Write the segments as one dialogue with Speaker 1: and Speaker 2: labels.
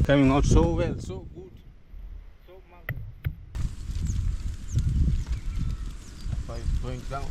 Speaker 1: coming out so well, so good, so marvelous. Why it's going down.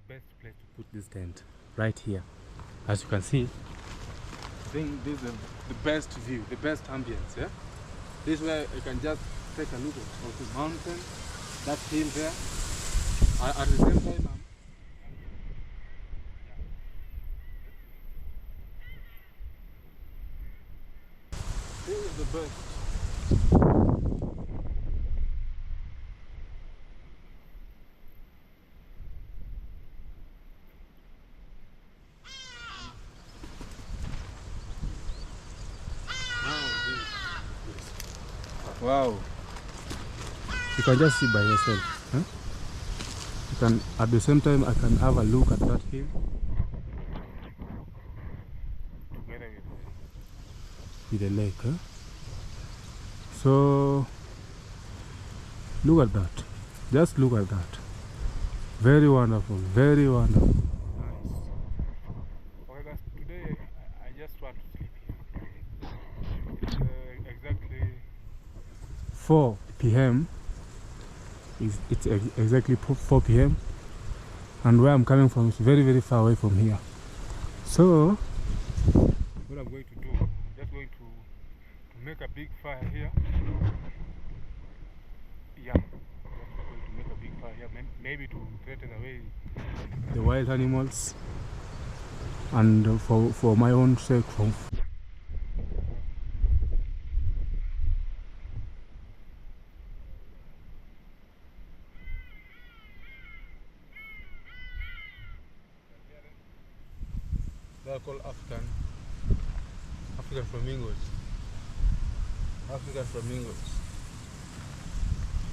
Speaker 1: best place to put this tent, right here. As you can see, I think this is the best view, the best ambience. Yeah, this way I can just take a look of the mountain, that hill there. At the same time, this is the best. Wow, you can just see by yourself. Huh? You can, at the same time, I can have a look at that hill together with the lake. Huh? So look at that. Just look at that. Very wonderful. Very wonderful. Nice. Well, today I just want to sleep here. It's exactly 4 p.m. It's exactly 4 p.m. and where I'm coming from is very, very far away from here. So what I'm going to do, I'm just going to make a big fire here. Yeah, I'm just going to make a big fire here, maybe to threaten away the wild animals, and for my own sake, from they are called African flamingos. African flamingos.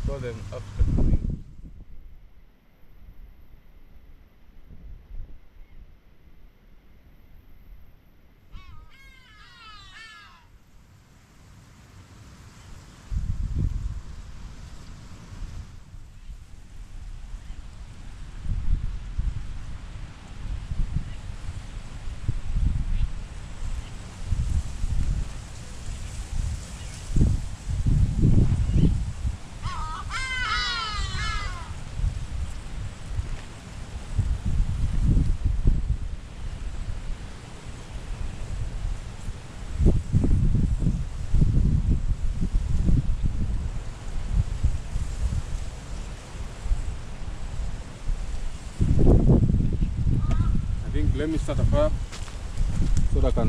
Speaker 1: Call them African flamingos. Let me start a fire so that I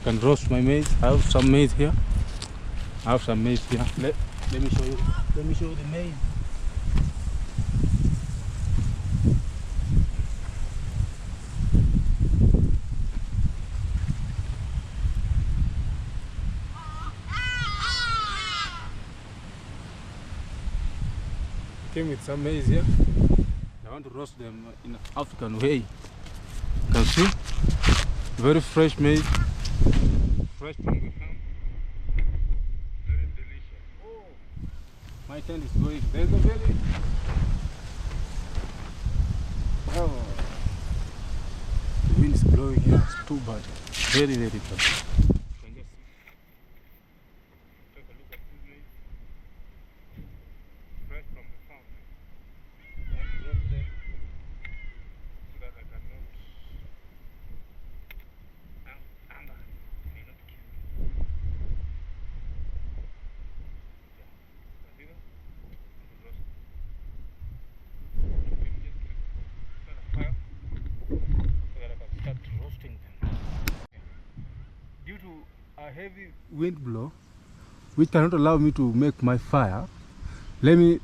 Speaker 1: can roast my maize. I have some maize here. Let me show you. Let me show you the maize. I came with some maize here. I want to roast them in an African way. You can see, very fresh maize, fresh from the farm, very delicious. Oh, my tent is going. There's a very, oh, the wind is blowing here. It's too bad, very, very bad. You can just take a look at this maize, fresh from the farm. I want to roast them so that I can know. Due to a heavy wind blow, which cannot allow me to make my fire, let me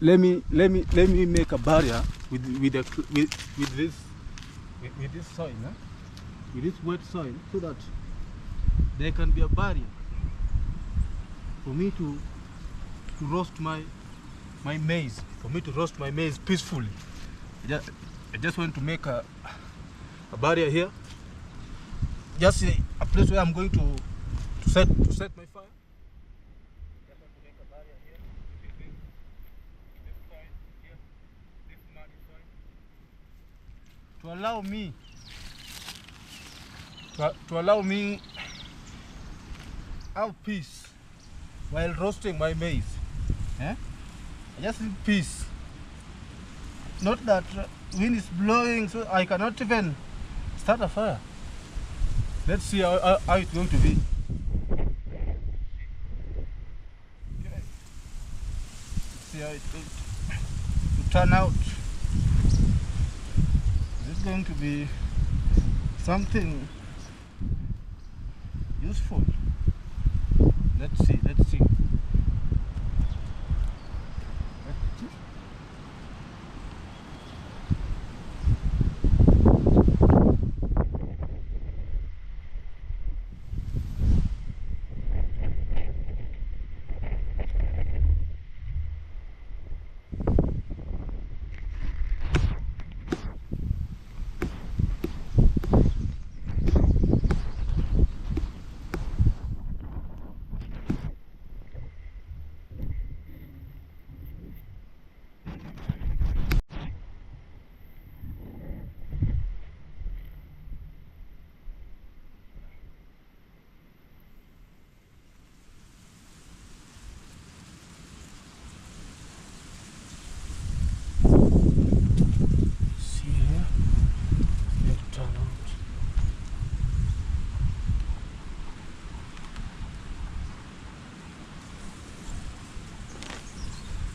Speaker 1: make a barrier with this soil, with this wet soil, so that there can be a barrier for me to roast my maize, peacefully. I just want to make a barrier here, just a place where I'm going to set my fire. Just want to make a barrier here. This soil here, this muddy soil, to allow me have peace while roasting my maize. I just need peace. not that wind is blowing, so I cannot even start a fire. Let's see how it's going to be. Okay. Let's see how it's going to turn out. Is it going to be something useful? Let's see. Let's see.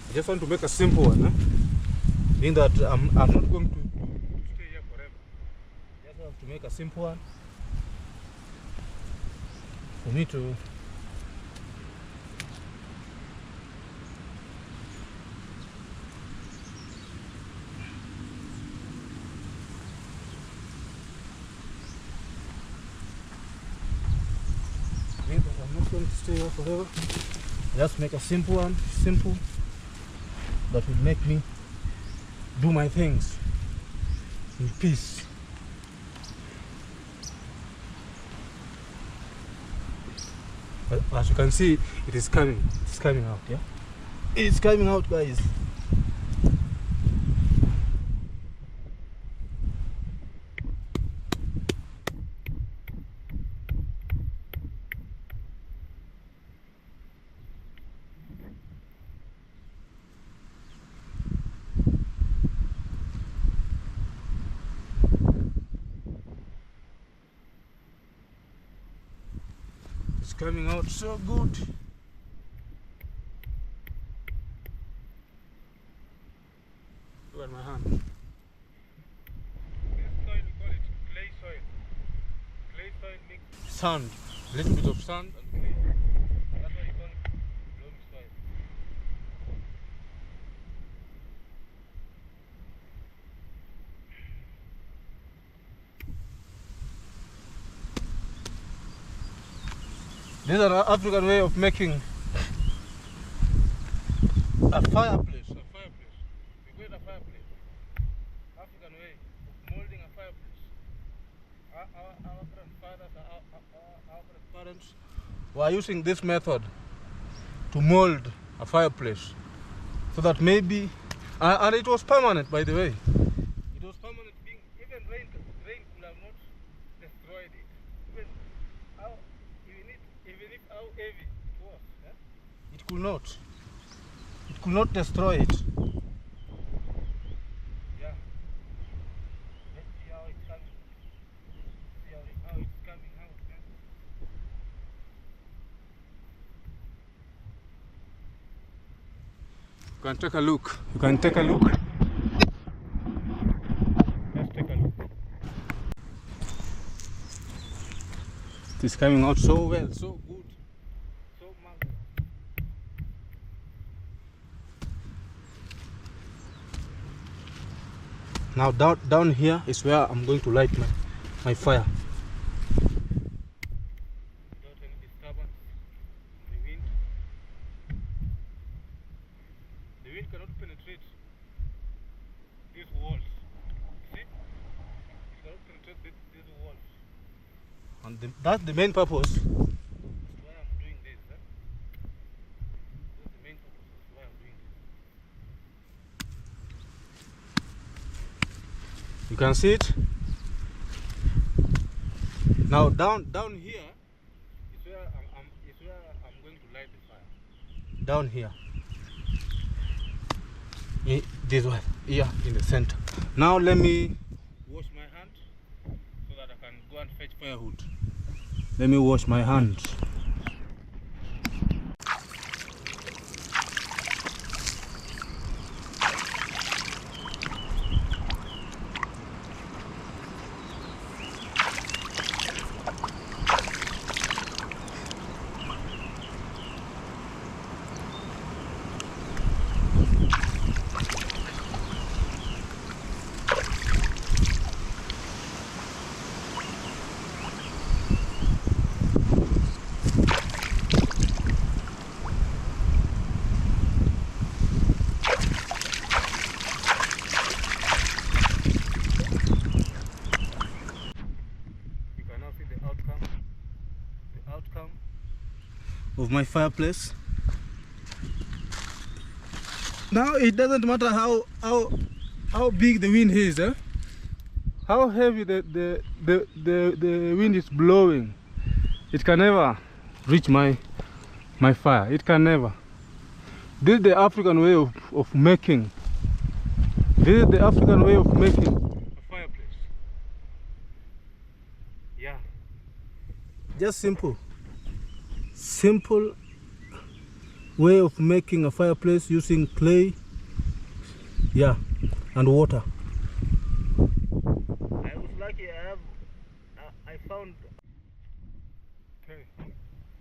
Speaker 1: I just want to make a simple one, being that I'm not going to stay here forever. I just have to make a simple one for me to being that I'm not going to stay here forever. Just make a simple one, simple, that will make me do my things in peace. But as you can see, it is coming. It's coming out, yeah? It's coming out, guys. It's coming out so good. Look at my hand. This soil, we call it clay soil. Clay soil mixed sand. A little bit of sand and clay. That's why you call it loamy soil. This is an African way of making a fireplace. We call it a fireplace. African way of molding a fireplace. Our grandfathers, our grandparents were using this method to mold a fireplace, so that maybe, and it was permanent, by the way. It was permanent, being even rain could have not destroyed it. Even if how heavy it was, yeah? It could not destroy it. Yeah. Let's see how it's coming. See how it's coming out. Yeah? You can take a look. You can take a look. Let's take a look. It is coming out so well, so good, so marvelous. Now down here is where I'm going to light my fire. Without any disturbance from the wind. The wind cannot penetrate these walls. See? It cannot penetrate these walls. And that's the main purpose. That's why I'm doing this. That's the main purpose. That's why I'm doing this. You can see it. Now down here is where I'm going to light the fire. Down here. This one here in the center. Now let me wash my hand so that I can go and fetch firewood. Let me wash my hands. Of my fireplace. Now it doesn't matter how big the wind is, how heavy the wind is blowing, it can never reach my fire. It can never. This is the African way of making. This is the African way of making a fireplace. Yeah. Just simple way of making a fireplace using clay, yeah, and water. I was lucky. I found. Okay.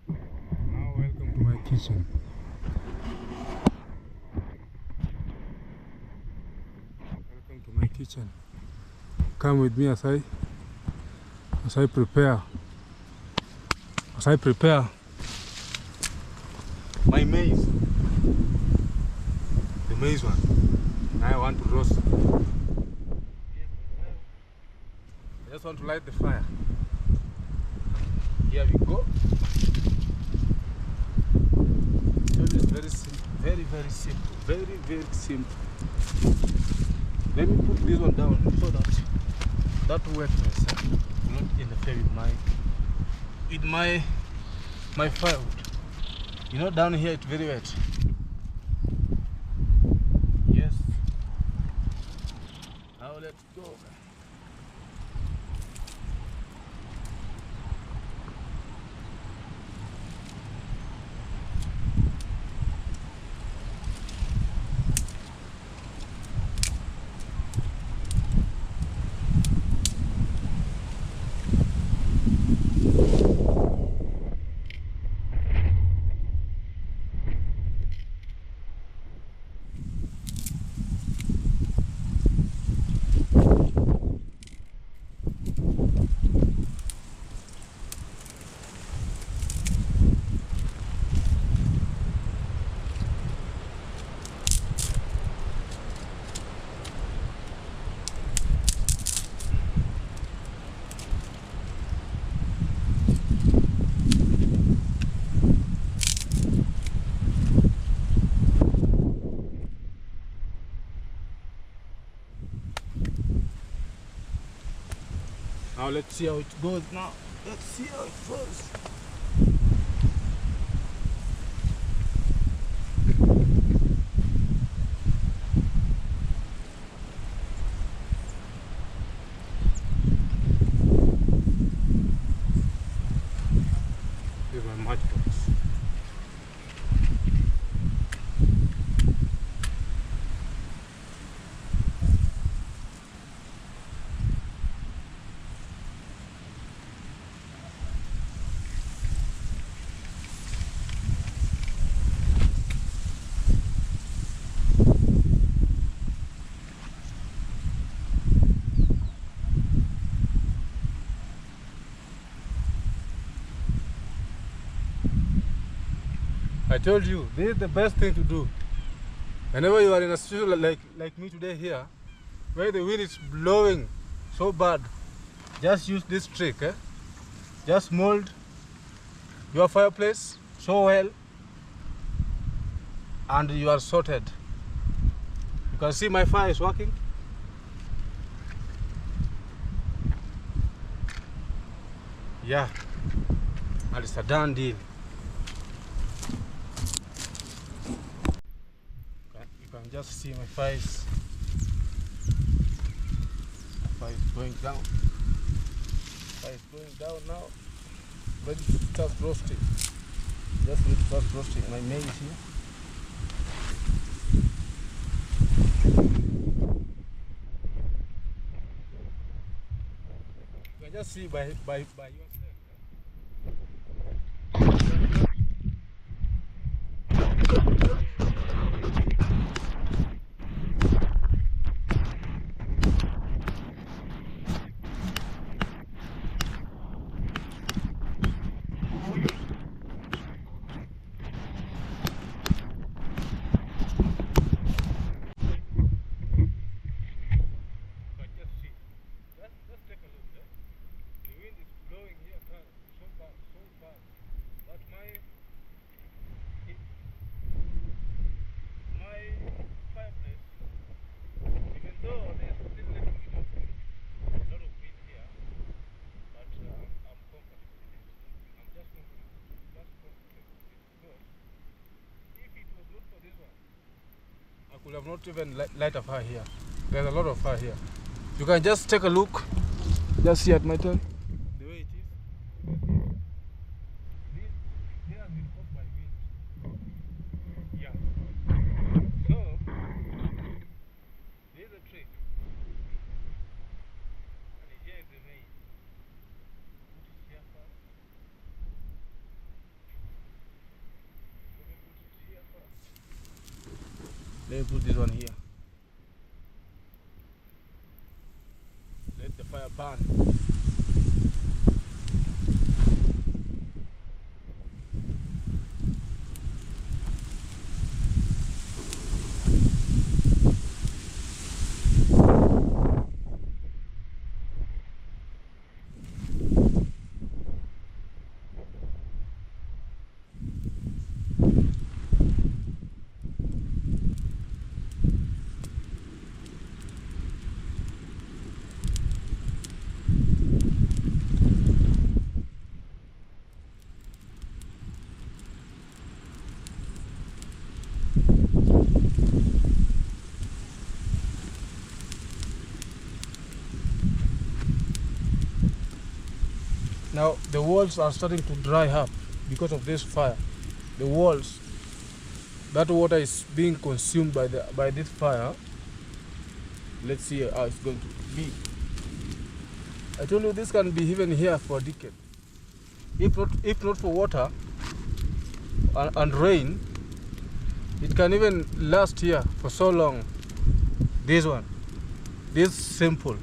Speaker 1: Now welcome to my kitchen. Welcome to my kitchen. Come with me as I prepare my maize, the maize one. I want to roast. I just want to light the fire. Here we go. It is very simple, very simple, very simple. Let me put this one down so that that wetness will not interfere with my firewood. You know, down here it's very wet. Yes. Now let's go. Now let's see how it goes now. Let's see how it goes. Here's my matchbox. I told you, this is the best thing to do. Whenever you are in a situation like me today here, where the wind is blowing so bad, just use this trick. Just mold your fireplace so well and you are sorted. You can see my fire is working. Yeah, and it's a done deal. You can can just see my fire is going down. Fire is going down now. Ready to start roasting. Just ready to start roasting my maize here. You can just see by yourself. I could have not even light a fire here. There's a lot of fire here. You can just take a look. Just see at my turn. The way it is. This has been caught by wind. Yeah. So, there's a trick. And here is the maize. Put it here first. Let me put this one here. Let the fire burn. Now the walls are starting to dry up because of this fire. The walls, that water is being consumed by this fire. Let's see how it's going to be. I told you this can be even here for a decade. If not for water and rain, it can even last here for so long. This simple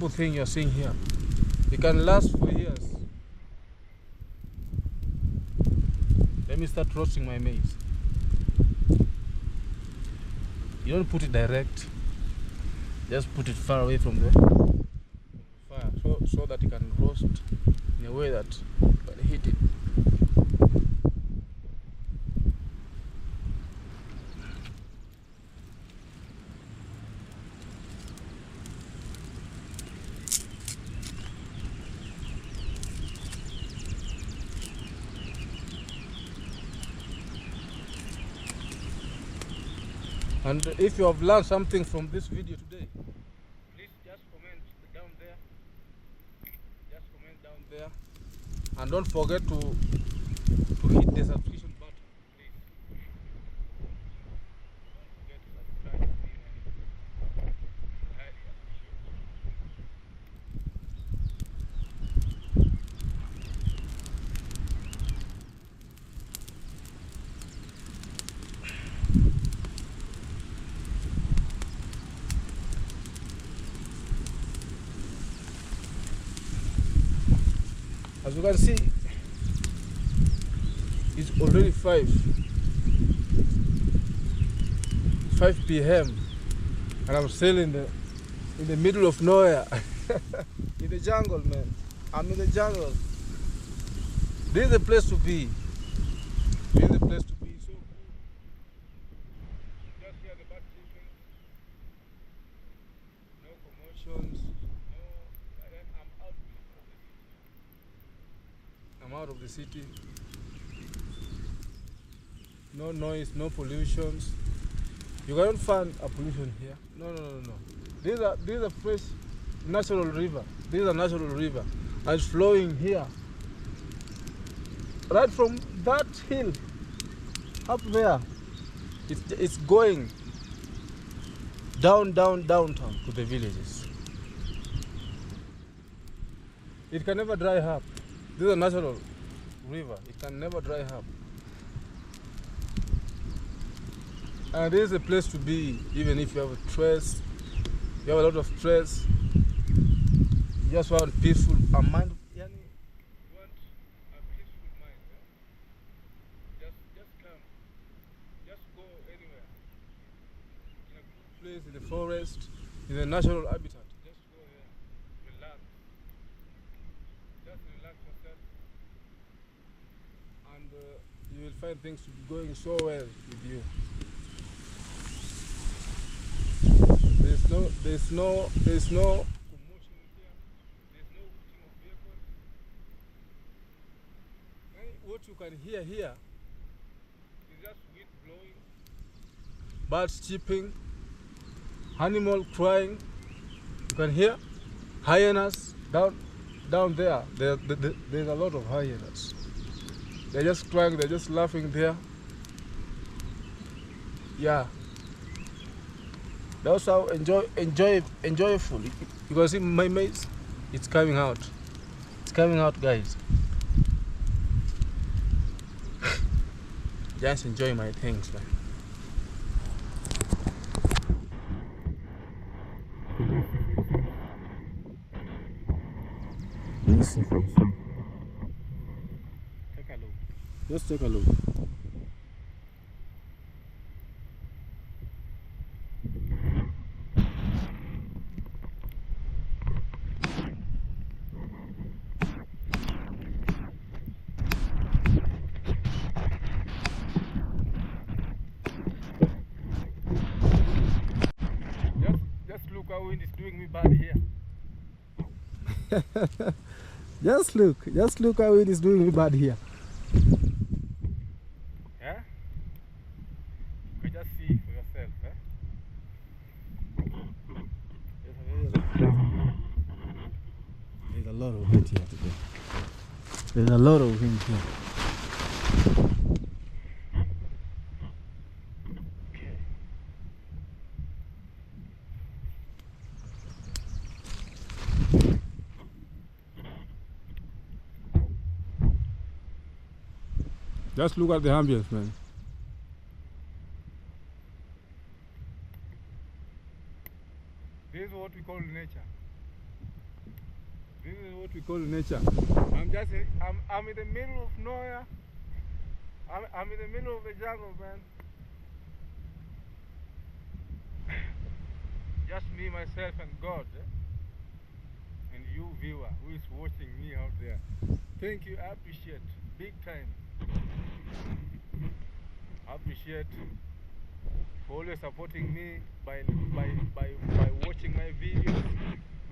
Speaker 1: thing you're seeing here, it can last for years. Let me start roasting my maize. You don't put it direct, just put it far away from the fire so that it can roast in a way that you can heat it. And if you have learned something from this video today, please just comment down there. Just comment down there. And don't forget to hit the subscription button, please. Don't forget to subscribe to me. Highly appreciate As you can see, it's already 5 p.m. and I'm still in the middle of nowhere. In the jungle, man. I'm in the jungle. This is the place to be. This is the place to be. So cool. Just hear the bird chirping. No commotions. I'm out of the city. no noise, no pollutions. You cannot find a pollution here. No. These are fresh natural river. These are natural river, and it's flowing here, right from that hill up there. It's going downtown to the villages. It can never dry up. This is a natural river. It can never dry up. And this is a place to be, even if you have a stress, you have a lot of stress, you just want peaceful a mind. You want a peaceful mind. Just come. Just go anywhere. In a good place, in the forest, in a natural habitat. Just go there. Relax. Just relax yourself. And you will find things to be going so well with you. There's no commotion here. There's no hooting of vehicles. And what you can hear here is just wind blowing, birds chirping, animal crying. You can hear hyenas down there. There's a lot of hyenas. They're just crying. They're just laughing there. Yeah. That's how enjoyable. You can see my maze. It's coming out. It's coming out, guys. Just enjoy my things, man. Take a look. Just take a look. Look how wind is doing me bad here. Just look how wind is doing me bad here. Yeah? You could just see for yourself, There's a lot of wind here today. There's a lot of wind here. Just look at the ambience, man. This is what we call nature. This is what we call nature. I'm in the middle of nowhere. I'm in the middle of the jungle, man. Just me, myself, and God. And you, viewer, who is watching me out there. Thank you. I appreciate. Big time. I appreciate for always supporting me by watching my videos,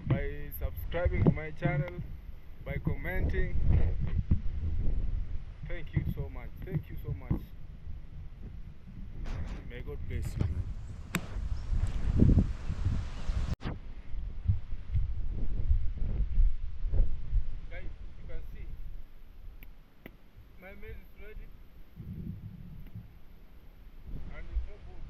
Speaker 1: by subscribing to my channel, by commenting. Thank you so much. Thank you so much. May God bless you, man. Guys, you can see my maze is ready. And it's so good.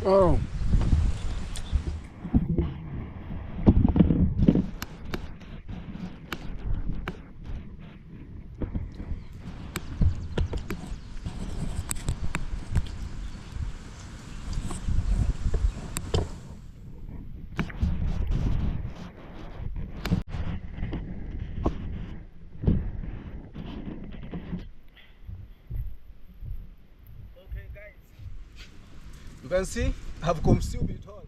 Speaker 1: Oh. Okay, guys. You can see I've consumed it all.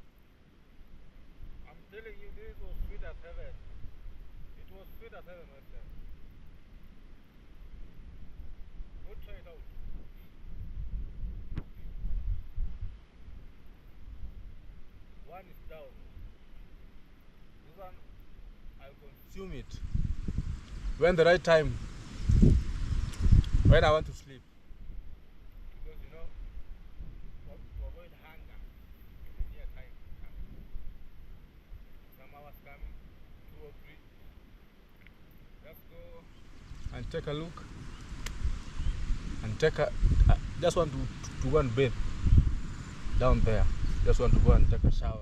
Speaker 1: I'm telling you, this was sweet as heaven. It was sweet as heaven, my friend. Go try it out. One is down. This one, I'll consume it when the right time, when I want to sleep. Because you know, to avoid hunger, in the near time coming. Some hours coming, 2 or 3. Let's go and take a look and take a. Just want to go and bathe down there. Just want to go and take a shower.